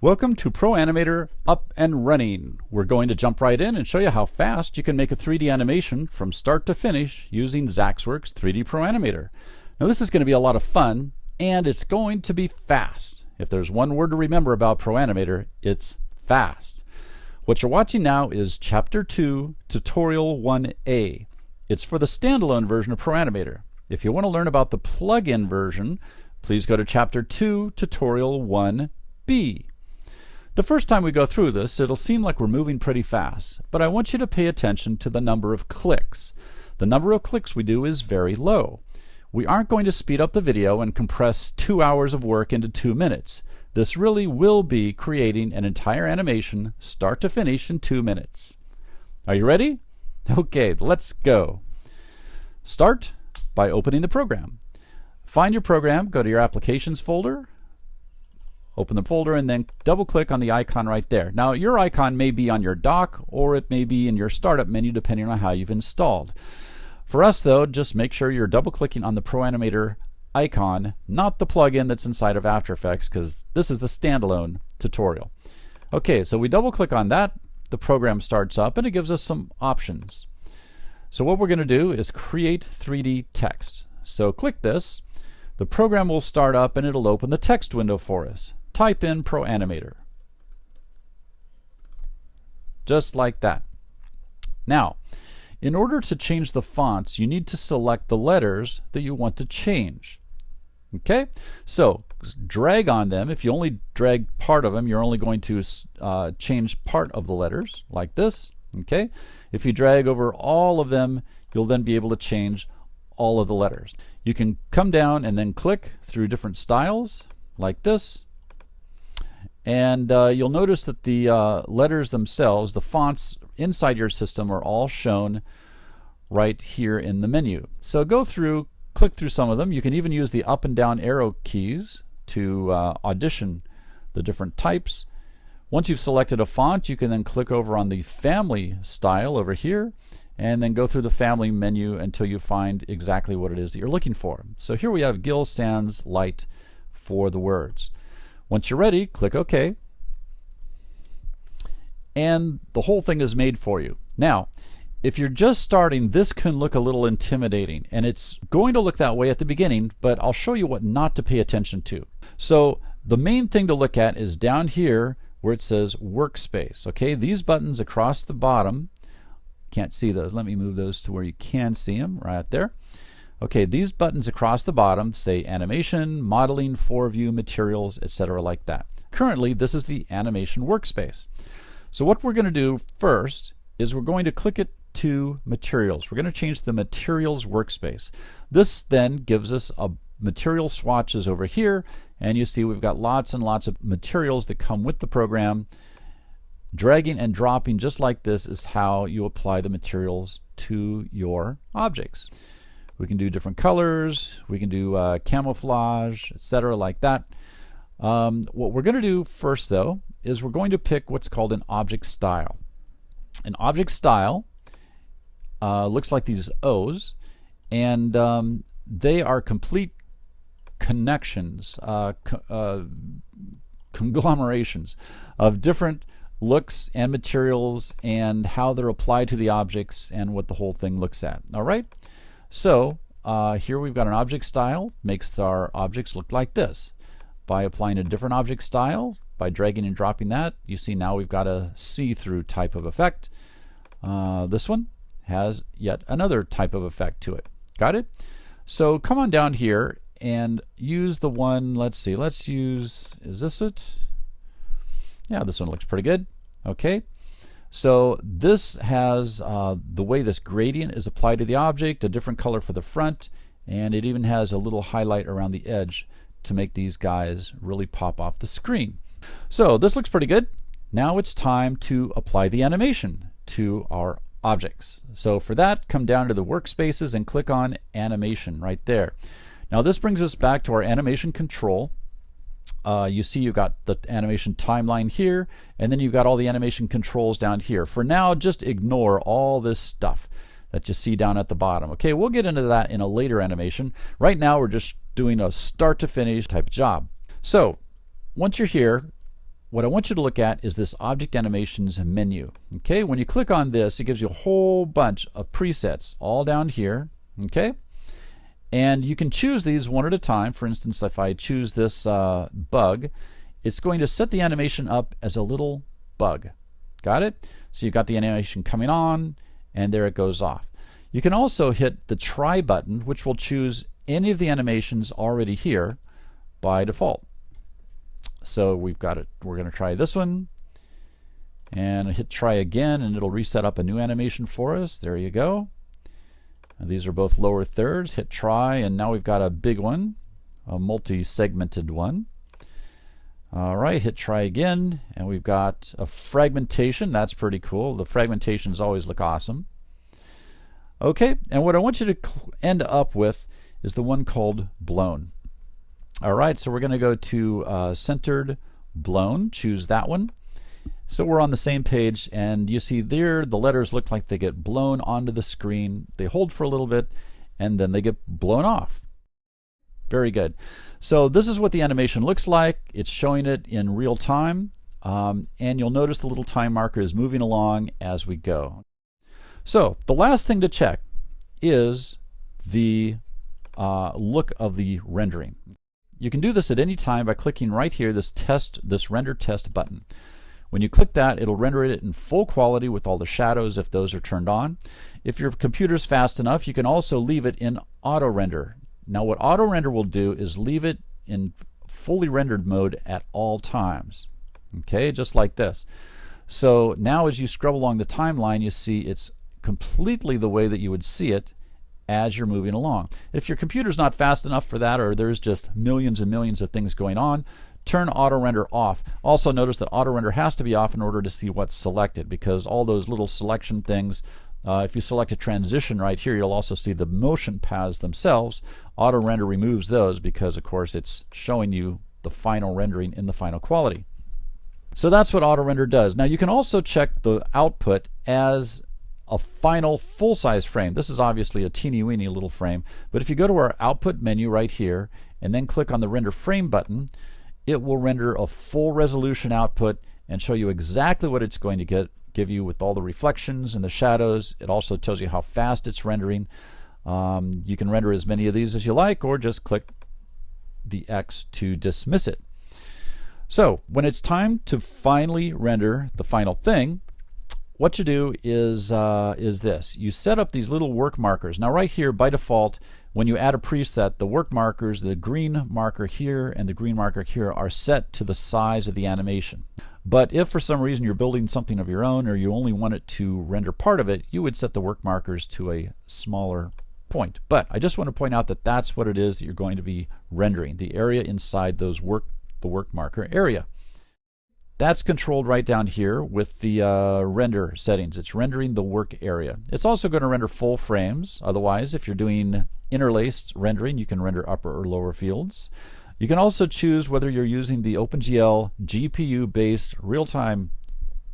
Welcome to ProAnimator Up and Running. We're going to jump right in and show you how fast you can make a 3D animation from start to finish using Zaxwerks 3D ProAnimator. Now this is going to be a lot of fun and it's going to be fast. If there's one word to remember about ProAnimator, it's fast. What you're watching now is Chapter 2, Tutorial 1A. It's for the standalone version of ProAnimator. If you want to learn about the plug-in version, please go to Chapter 2, Tutorial 1B. The first time we go through this, it'll seem like we're moving pretty fast, but I want you to pay attention to the number of clicks. The number of clicks we do is very low. We aren't going to speed up the video and compress 2 hours of work into 2 minutes. This really will be creating an entire animation, start to finish, in 2 minutes. Are you ready? Okay, let's go. Start by opening the program. Find your program, go to your Applications folder, open the folder, and then double click on the icon right there. Now your icon may be on your dock or it may be in your startup menu depending on how you've installed. For us though, just make sure you're double clicking on the ProAnimator icon, not the plugin that's inside of After Effects, because this is the standalone tutorial. Okay, so we double click on that, the program starts up and it gives us some options. So what we're going to do is create 3D text. So click this, the program will start up and it'll open the text window for us. Type in ProAnimator. Just like that. Now, in order to change the fonts, you need to select the letters that you want to change. Okay? So, drag on them. If you only drag part of them, you're only going to change part of the letters, like this. Okay? If you drag over all of them, you'll then be able to change all of the letters. You can come down and then click through different styles, like this. And you'll notice that the letters themselves, the fonts inside your system, are all shown right here in the menu. So go through, click through some of them. You can even use the up and down arrow keys to audition the different types. Once you've selected a font, you can then click over on the family style over here and then go through the family menu until you find exactly what it is that you're looking for. So here we have Gill Sans Light for the words. Once you're ready, click OK. And the whole thing is made for you. Now, if you're just starting, this can look a little intimidating. And it's going to look that way at the beginning, but I'll show you what not to pay attention to. So the main thing to look at is down here where it says Workspace. Okay, these buttons across the bottom, can't see those. Let me move those to where you can see them, right there. Okay, these buttons across the bottom say Animation, Modeling, Foreview, Materials, etc. like that. Currently, this is the Animation Workspace. So what we're going to do first is we're going to click it to Materials. We're going to change the Materials Workspace. This then gives us a material swatches over here, and you see we've got lots and lots of materials that come with the program. Dragging and dropping just like this is how you apply the materials to your objects. We can do different colors, we can do camouflage, etc. like that. What we're going to do first though is we're going to pick what's called an object style. An object style looks like these O's, and they are complete connections, conglomerations of different looks and materials and how they're applied to the objects and what the whole thing looks at. All right? So here we've got an object style, makes our objects look like this. By applying a different object style, by dragging and dropping that, you see now we've got a see-through type of effect. This one has yet another type of effect to it. Got it? So come on down here and use the one, let's see, let's use, is this it? Yeah, this one looks pretty good. Okay. So this has the way this gradient is applied to the object, a different color for the front, and it even has a little highlight around the edge to make these guys really pop off the screen. So this looks pretty good. Now it's time to apply the animation to our objects. So for that, come down to the workspaces and click on Animation right there. Now this brings us back to our animation control. You see you've got the animation timeline here, and then you've got all the animation controls down here. For now, just ignore all this stuff that you see down at the bottom. Okay, we'll get into that in a later animation. Right now we're just doing a start to finish type job. So once you're here, what I want you to look at is this Object Animations menu. Okay, when you click on this, it gives you a whole bunch of presets all down here. Okay, and you can choose these one at a time. For instance, if I choose this bug, it's going to set the animation up as a little bug. Got it? So you've got the animation coming on, and there it goes off. You can also hit the try button, which will choose any of the animations already here by default. So we've got it. We're going to try this one, and hit try again, and it'll reset up a new animation for us. There you go. And these are both lower thirds. Hit try, and now we've got a big one, a multi-segmented one. All right, hit try again, and we've got a fragmentation. That's pretty cool. The fragmentations always look awesome. Okay, and what I want you to end up with is the one called blown. All right, so we're going to go to centered blown, choose that one. So we're on the same page, and you see there the letters look like they get blown onto the screen. They hold for a little bit, and then they get blown off. Very good. So this is what the animation looks like. It's showing it in real time, and you'll notice the little time marker is moving along as we go. So the last thing to check is the look of the rendering. You can do this at any time by clicking right here, this render test button. When you click that, it'll render it in full quality with all the shadows if those are turned on. If your computer's fast enough, you can also leave it in auto render. Now what auto render will do is leave it in fully rendered mode at all times. Okay, just like this. So now as you scrub along the timeline, you see it's completely the way that you would see it as you're moving along. If your computer's not fast enough for that, or there's just millions and millions of things going on, turn auto render off. Also notice that auto render has to be off in order to see what's selected, because all those little selection things, if you select a transition right here, you'll also see the motion paths themselves. Auto render removes those because of course it's showing you the final rendering in the final quality. So that's what auto render does. Now you can also check the output as a final full-size frame. This is obviously a teeny-weeny little frame, but if you go to our output menu right here and then click on the render frame button, it will render a full resolution output and show you exactly what it's going to give you with all the reflections and the shadows. It also tells you how fast it's rendering. You can render as many of these as you like, or just click the X to dismiss it. So when it's time to finally render the final thing, what you do is this. You set up these little work markers. Now right here, by default, when you add a preset, the work markers, the green marker here and the green marker here, are set to the size of the animation. But if for some reason you're building something of your own, or you only want it to render part of it, you would set the work markers to a smaller point. But I just want to point out that that's what it is that you're going to be rendering, the area inside the work marker area. That's controlled right down here with the render settings. It's rendering the work area. It's also going to render full frames. Otherwise, if you're doing interlaced rendering, you can render upper or lower fields. You can also choose whether you're using the OpenGL GPU-based real-time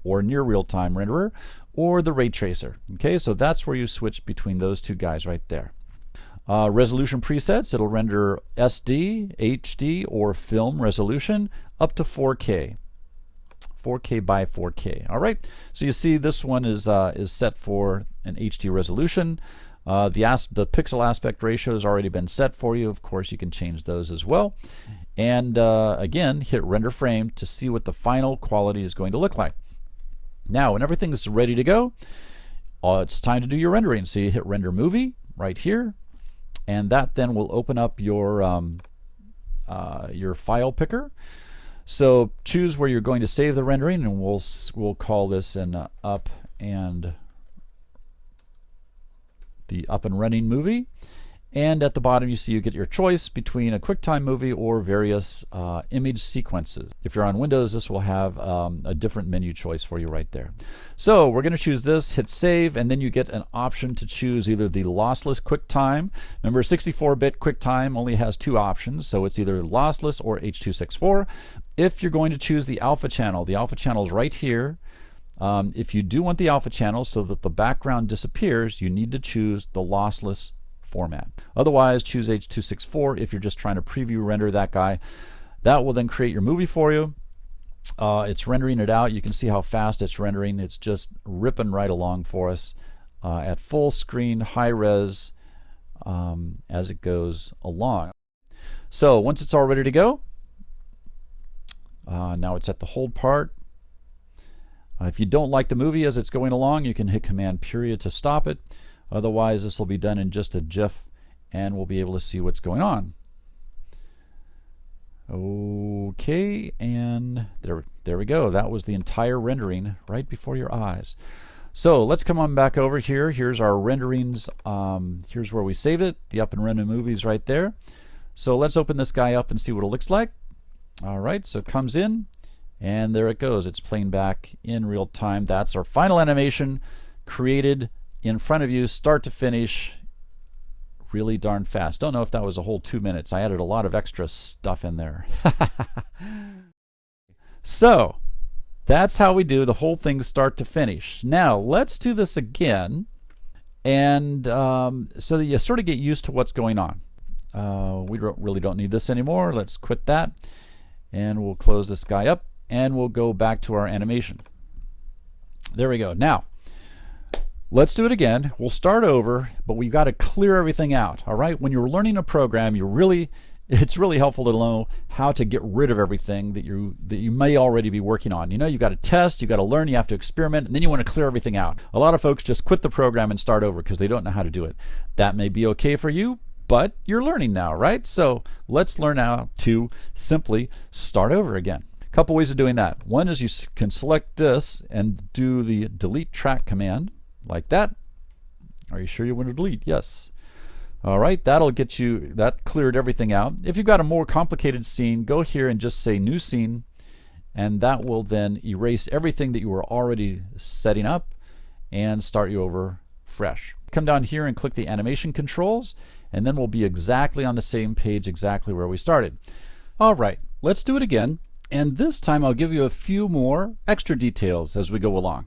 or near real-time renderer or the ray tracer. Okay, so that's where you switch between those two guys right there. Resolution presets, it'll render SD, HD, or film resolution up to 4K. 4K by 4K. All right, so you see this one is set for an HD resolution. The pixel aspect ratio has already been set for you. Of course, you can change those as well. And again, hit render frame to see what the final quality is going to look like. Now, when everything's ready to go, it's time to do your rendering. So you hit render movie right here, and that then will open up your file picker. So choose where you're going to save the rendering, and we'll call this an up and running movie. And at the bottom you see you get your choice between a QuickTime movie or various image sequences. If you're on Windows, this will have a different menu choice for you right there. So we're going to choose this, hit save, and then you get an option to choose either the lossless QuickTime. Remember, 64-bit QuickTime only has two options, so it's either lossless or H.264. If you're going to choose the alpha channel is right here. If you do want the alpha channel so that the background disappears, you need to choose the lossless format. Otherwise, choose H.264 if you're just trying to preview render that guy. That will then create your movie for you. It's rendering it out. You can see how fast it's rendering. It's just ripping right along for us at full screen, high res, as it goes along. So once it's all ready to go, now it's at the hold part. If you don't like the movie as it's going along, you can hit Command period to stop it. Otherwise, this will be done in just a GIF, and we'll be able to see what's going on. Okay, and there we go. That was the entire rendering right before your eyes. So let's come on back over here. Here's our renderings. Here's where we save it. The up and running movie's right there. So let's open this guy up and see what it looks like. All right, so it comes in, and there it goes. It's playing back in real time. That's our final animation created in front of you, start to finish, really darn fast. Don't know if that was a whole 2 minutes. I added a lot of extra stuff in there. So that's how we do the whole thing start to finish. Now let's do this again, and so that you sort of get used to what's going on. We really don't need this anymore. Let's quit that, and we'll close this guy up, and we'll go back to our animation. There we go. Now let's do it again. We'll start over, but we've got to clear everything out. All right, when you're learning a program, it's really helpful to know how to get rid of everything that you may already be working on. You know, you got to test, you got to learn, you have to experiment, and then you want to clear everything out. A lot of folks just quit the program and start over because they don't know how to do it. That may be okay for you, but you're learning now, right? So let's learn how to simply start over again. A couple ways of doing that. One is you can select this and do the delete track command like that. Are you sure you want to delete? Yes. All right, that'll get you, that cleared everything out. If you've got a more complicated scene, go here and just say new scene, and that will then erase everything that you were already setting up and start you over fresh. Come down here and click the animation controls, and then we'll be exactly on the same page, exactly where we started. All right, let's do it again, and this time I'll give you a few more extra details as we go along.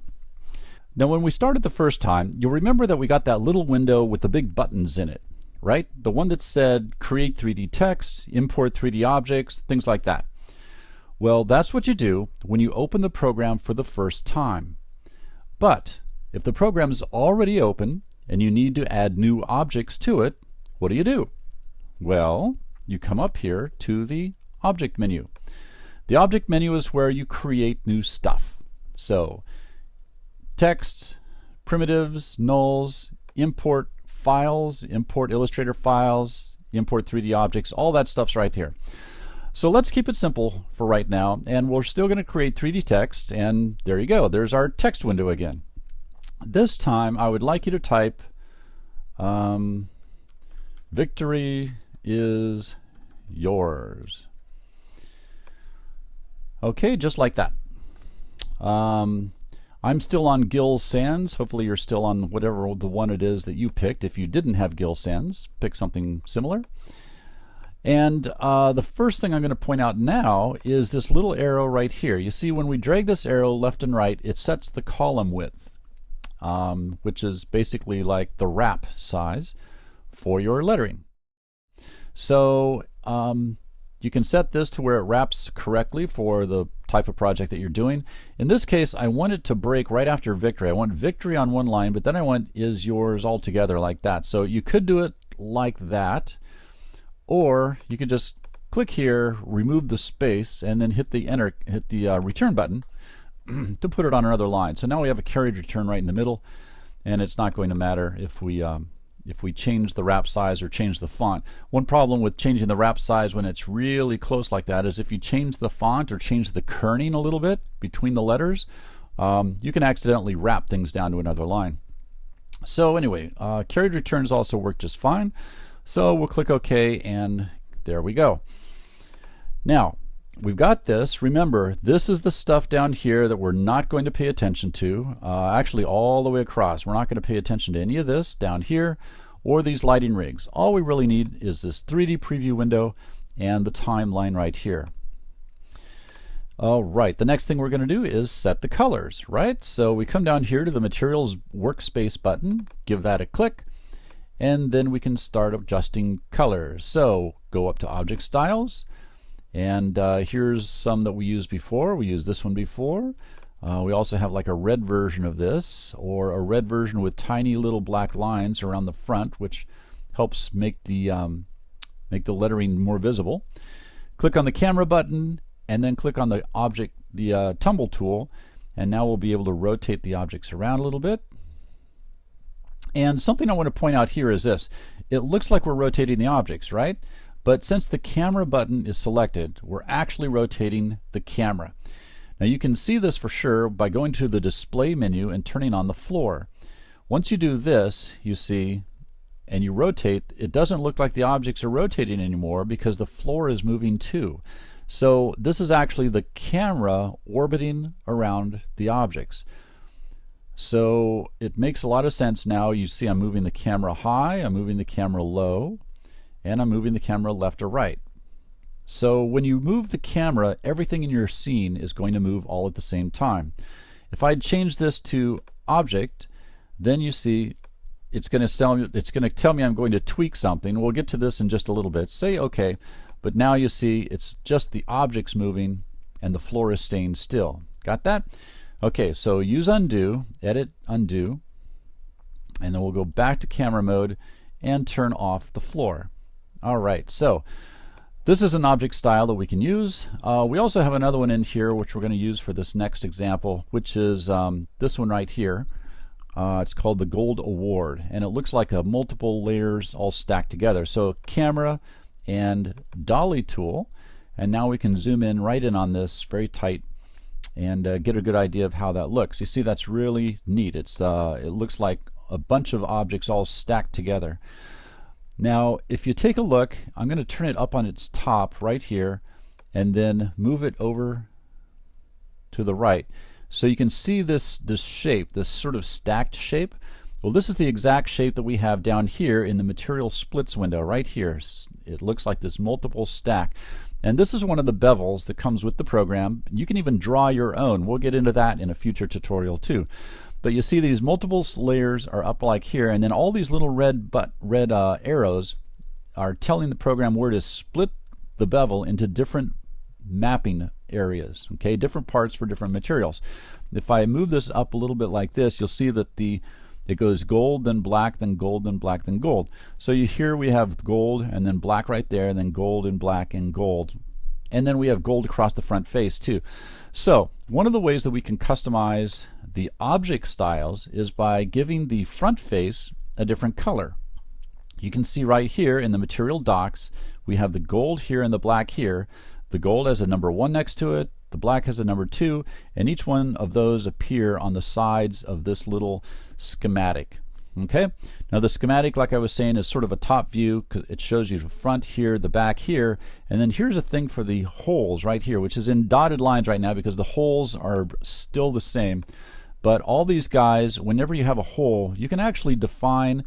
Now when we started the first time, you'll remember that we got that little window with the big buttons in it, right? The one that said create 3D text, import 3D objects, things like that. Well, that's what you do when you open the program for the first time. But if the program is already open and you need to add new objects to it, what do? Well, you come up here to the object menu. The object menu is where you create new stuff. So text, primitives, nulls, import files, import Illustrator files, import 3D objects, all that stuff's right here. So let's keep it simple for right now, and we're still going to create 3D text, and there you go. There's our text window again. This time I would like you to type victory is yours. Okay, just like that. I'm still on Gill Sans. Hopefully you're still on whatever the one it is that you picked. If you didn't have Gill Sans, pick something similar. And the first thing I'm going to point out now is this little arrow right here. You see when we drag this arrow left and right, it sets the column width, which is basically like the wrap size for your lettering. So you can set this to where it wraps correctly for the type of project that you're doing. In this case, I want it to break right after victory. I want victory on one line, but then I want is yours all together like that. So you could do it like that, or you could just click here, remove the space, and then hit the return button to put it on another line. So now we have a carriage return right in the middle, and it's not going to matter if we change the wrap size or change the font. One problem with changing the wrap size when it's really close like that is if you change the font or change the kerning a little bit between the letters, you can accidentally wrap things down to another line. So anyway, carriage returns also work just fine. So we'll click OK, and there we go. Now, we've got this. Remember, this is the stuff down here that we're not going to pay attention to. Actually, all the way across. We're not going to pay attention to any of this down here or these lighting rigs. All we really need is this 3D preview window and the timeline right here. All right, the next thing we're going to do is set the colors, right? So we come down here to the Materials Workspace button, give that a click, and then we can start adjusting colors. So go up to Object Styles, And here's some that we used before. We used this one before. We also have like a red version of this, or a red version with tiny little black lines around the front, which helps make the lettering more visible. Click on the camera button, and then click on the object, the Tumble Tool, and now we'll be able to rotate the objects around a little bit. And something I want to point out here is this. It looks like we're rotating the objects, right? But since the camera button is selected, we're actually rotating the camera. Now you can see this for sure by going to the display menu and turning on the floor. Once you do this, you see, and you rotate, it doesn't look like the objects are rotating anymore because the floor is moving too. So this is actually the camera orbiting around the objects. So it makes a lot of sense now. You see I'm moving the camera high, I'm moving the camera low, and I'm moving the camera left or right. So when you move the camera, everything in your scene is going to move all at the same time. If I change this to object, then you see it's going to tell me I'm going to tweak something. We'll get to this in just a little bit. Say OK, but now you see it's just the objects moving and the floor is staying still. Got that? OK, so use undo, edit, undo, and then we'll go back to camera mode and turn off the floor. All right, so this is an object style that we can use. We also have another one in here which we're going to use for this next example, which is this one right here. It's called the Gold Award, and it looks like a multiple layers all stacked together. So camera and dolly tool, and now we can zoom in right in on this very tight and get a good idea of how that looks. You see, that's really neat. It looks like a bunch of objects all stacked together. Now if you take a look, I'm going to turn it up on its top right here and then move it over to the right, so you can see this shape, this sort of stacked shape. Well, this is the exact shape that we have down here in the material splits window right here. It looks like this multiple stack, and this is one of the bevels that comes with the program. You can even draw your own. We'll get into that in a future tutorial too. But you see these multiple layers are up like here, and then all these little red arrows are telling the program where to split the bevel into different mapping areas, okay, different parts for different materials. If I move this up a little bit like this, you'll see that it goes gold, then black, then gold, then black, then gold. So here we have gold and then black right there, and then gold and black and gold. And then we have gold across the front face too. So one of the ways that we can customize the object styles is by giving the front face a different color. You can see right here in the material docs, we have the gold here and the black here. The gold has a number 1 next to it, the black has a number 2, and each one of those appear on the sides of this little schematic. Okay, now the schematic, like I was saying, is sort of a top view. It shows you the front here, the back here, and then here's a thing for the holes right here, which is in dotted lines right now because the holes are still the same. But all these guys, whenever you have a hole, you can actually define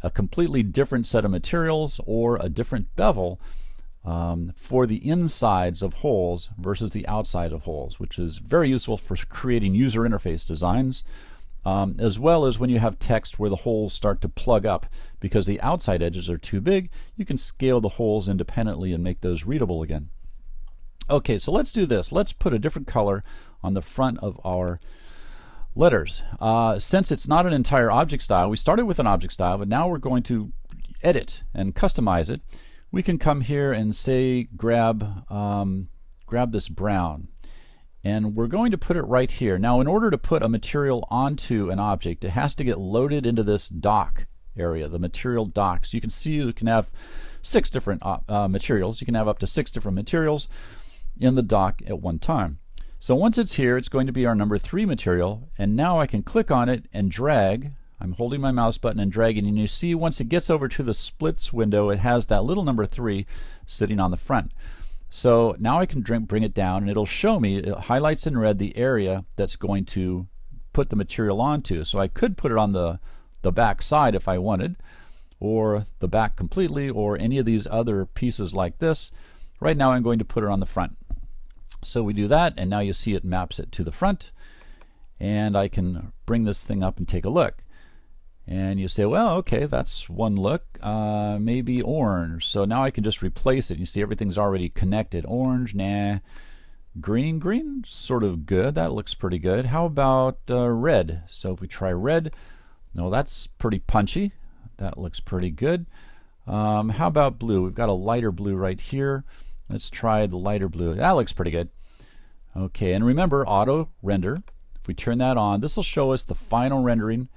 a completely different set of materials or a different bevel for the insides of holes versus the outside of holes, which is very useful for creating user interface designs, as well as when you have text where the holes start to plug up because the outside edges are too big. You can scale the holes independently and make those readable again. Okay, so let's do this. Let's put a different color on the front of our letters. Since it's not an entire object style, we started with an object style, but now we're going to edit and customize it. We can come here and say grab this brown, and we're going to put it right here. Now in order to put a material onto an object, it has to get loaded into this dock area, the material docks. You can see you can have 6 different materials. You can have up to 6 different materials in the dock at one time. So once it's here, it's going to be our number 3 material, and now I can click on it and drag. I'm holding my mouse button and dragging, and you see once it gets over to the splits window, it has that little number 3 sitting on the front. So now I can bring it down, and it'll show me, it highlights in red the area that's going to put the material onto. So I could put it on the back side if I wanted, or the back completely, or any of these other pieces like this. Right now I'm going to put it on the front. So we do that, and now you see it maps it to the front, and I can bring this thing up and take a look. And you say, well, okay, that's one look. Maybe orange. So now I can just replace it. You see everything's already connected. Orange, nah. Green, sort of good. That looks pretty good. How about red? So if we try red, no, that's pretty punchy. That looks pretty good. How about blue? We've got a lighter blue right here. Let's try the lighter blue. That looks pretty good. Okay, and remember, auto render. If we turn that on, this will show us the final rendering,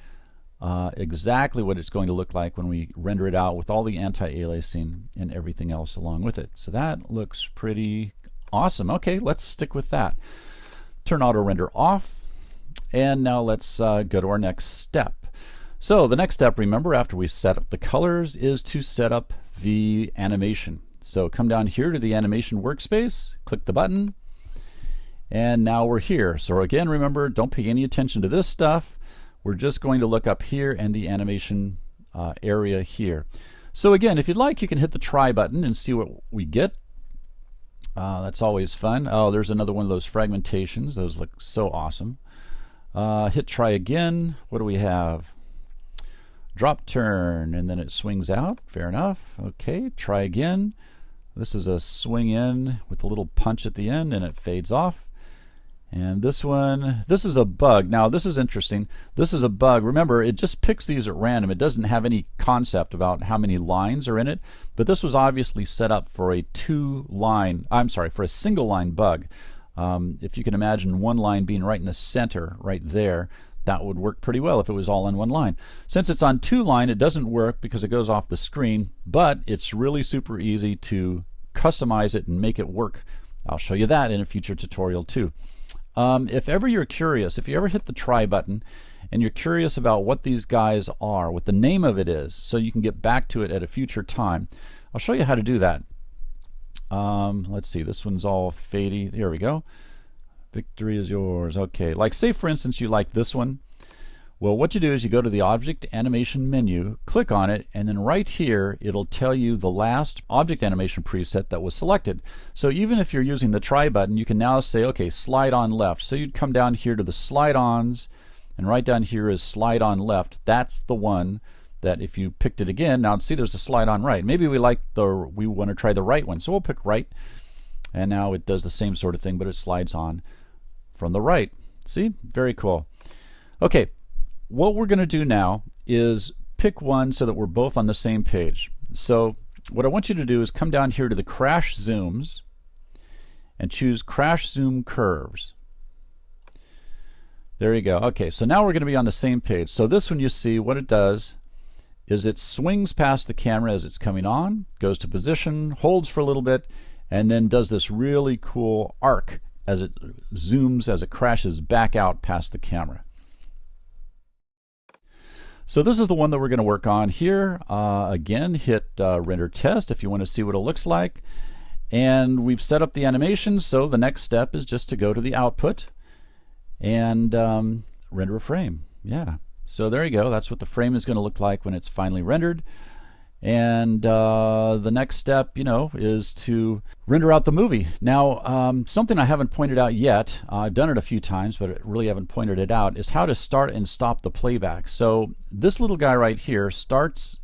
exactly what it's going to look like when we render it out with all the anti-aliasing and everything else along with it. So that looks pretty awesome. Okay, let's stick with that. Turn auto render off, and now let's go to our next step. So the next step, remember, after we set up the colors, is to set up the animation. So come down here to the animation workspace, click the button, and now we're here. So again, remember, don't pay any attention to this stuff. We're just going to look up here and the animation area here. So again, if you'd like, you can hit the try button and see what we get. That's always fun. Oh, there's another one of those fragmentations. Those look so awesome. Hit try again. What do we have? Drop turn, and then it swings out. Fair enough. Okay, try again. This is a swing in with a little punch at the end, and it fades off. And this one, this is a bug. Now this is interesting. This is a bug. Remember, it just picks these at random. It doesn't have any concept about how many lines are in it. But this was obviously set up for a for a single line bug. If you can imagine one line being right in the center, right there, that would work pretty well if it was all on one line. Since it's on two line, it doesn't work because it goes off the screen, but it's really super easy to customize it and make it work. I'll show you that in a future tutorial too. If ever you're curious, if you ever hit the try button and you're curious about what these guys are, what the name of it is, so you can get back to it at a future time, I'll show you how to do that. Let's see, this one's all fadey. Here we go. Victory is yours. Okay, like say for instance you like this one. Well, what you do is you go to the Object Animation menu, click on it, and then right here it'll tell you the last Object Animation preset that was selected. So even if you're using the try button, you can now say, okay, slide on left. So you'd come down here to the slide ons, and right down here is slide on left. That's the one that if you picked it again, now see there's a slide on right. Maybe we want to try the right one, so we'll pick right, and now it does the same sort of thing, but it slides on from the right. See? Very cool. Okay, what we're going to do now is pick one so that we're both on the same page. So what I want you to do is come down here to the crash zooms and choose crash zoom curves. There you go. Okay, so now we're going to be on the same page. So this one, you see what it does is it swings past the camera as it's coming on, goes to position, holds for a little bit, and then does this really cool arc as it zooms, as it crashes back out past the camera. So this is the one that we're going to work on here. Again, hit render test if you want to see what it looks like. And we've set up the animation, so the next step is just to go to the output and render a frame. Yeah, so there you go. That's what the frame is going to look like when it's finally rendered. And the next step, you know, is to render out the movie. Now, something I haven't pointed out yet, I've done it a few times, but I really haven't pointed it out, is how to start and stop the playback. So this little guy right here starts,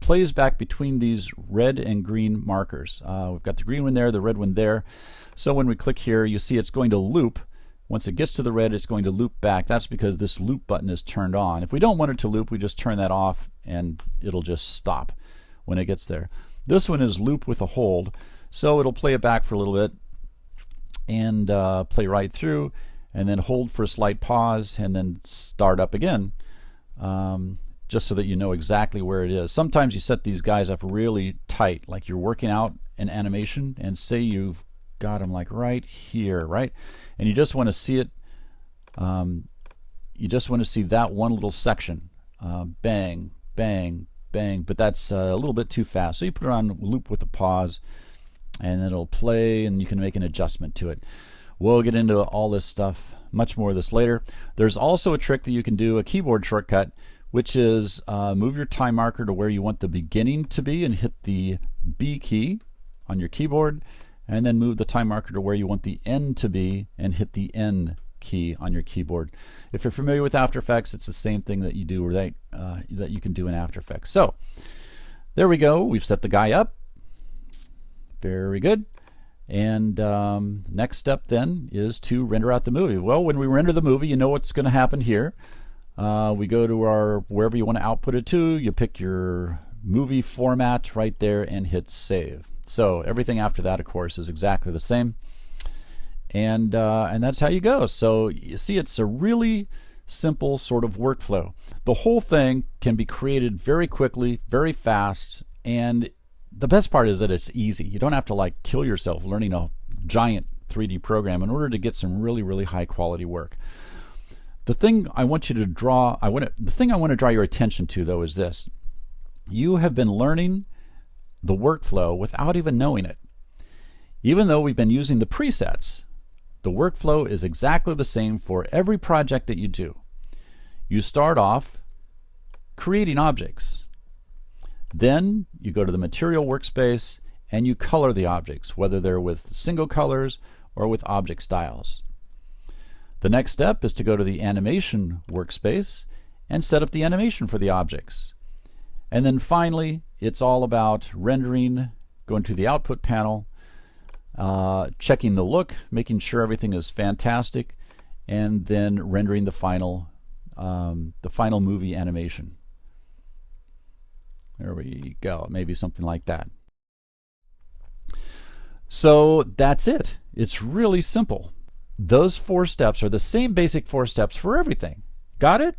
plays back between these red and green markers. We've got the green one there, the red one there. So when we click here, you see it's going to loop. Once it gets to the red, it's going to loop back. That's because this loop button is turned on. If we don't want it to loop, we just turn that off and it'll just stop when it gets there. This one is loop with a hold, so it'll play it back for a little bit and play right through, and then hold for a slight pause, and then start up again, just so that you know exactly where it is. Sometimes you set these guys up really tight, like you're working out an animation, and say you've got them like right here, right? And you just want to see it, you just want to see that one little section, bang, bang, bang, but that's a little bit too fast. So you put it on loop with a pause, and it'll play, and you can make an adjustment to it. We'll get into all this stuff, much more of this later. There's also a trick that you can do, a keyboard shortcut, which is move your time marker to where you want the beginning to be and hit the B key on your keyboard, and then move the time marker to where you want the end to be and hit the N key on your keyboard. If you're familiar with After Effects, it's the same thing that you do, or that you can do in After Effects. So there we go. We've set the guy up. Very good. And next step then is to render out the movie. Well, when we render the movie, you know what's going to happen here. We go to our wherever you want to output it to. You pick your movie format right there and hit save. So everything after that, of course, is exactly the same. And that's how you go. So you see, it's a really simple sort of workflow. The whole thing can be created very quickly, very fast, and the best part is that it's easy. You don't have to like kill yourself learning a giant 3D program in order to get some really, really high quality work. The thing I want you to draw, the thing I want to draw your attention to though is this. You have been learning the workflow without even knowing it. Even though we've been using the presets, the workflow is exactly the same for every project that you do. You start off creating objects. Then you go to the material workspace and you color the objects, whether they're with single colors or with object styles. The next step is to go to the animation workspace and set up the animation for the objects. And then finally, it's all about rendering, going to the output panel, checking the look, making sure everything is fantastic, and then rendering the final movie animation. There we go, maybe something like that. So that's it. It's really simple. Those 4 steps are the same basic 4 steps for everything. Got it?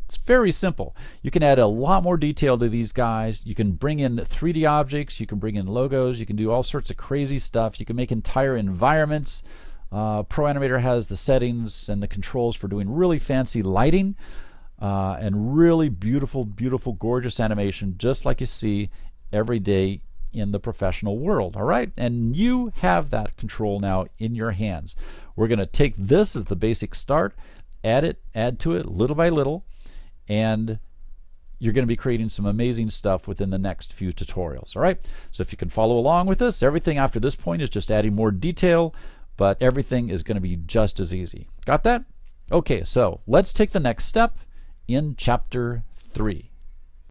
It's very simple. You can add a lot more detail to these guys. You can bring in 3D objects. You can bring in logos. You can do all sorts of crazy stuff. You can make entire environments. ProAnimator has the settings and the controls for doing really fancy lighting and really beautiful, beautiful, gorgeous animation, just like you see every day in the professional world. All right? And you have that control now in your hands. We're going to take this as the basic start, add to it little by little, and you're going to be creating some amazing stuff within the next few tutorials. All right? So if you can follow along with us, everything after this point is just adding more detail, but everything is going to be just as easy. Got that? Okay, so let's take the next step in Chapter 3.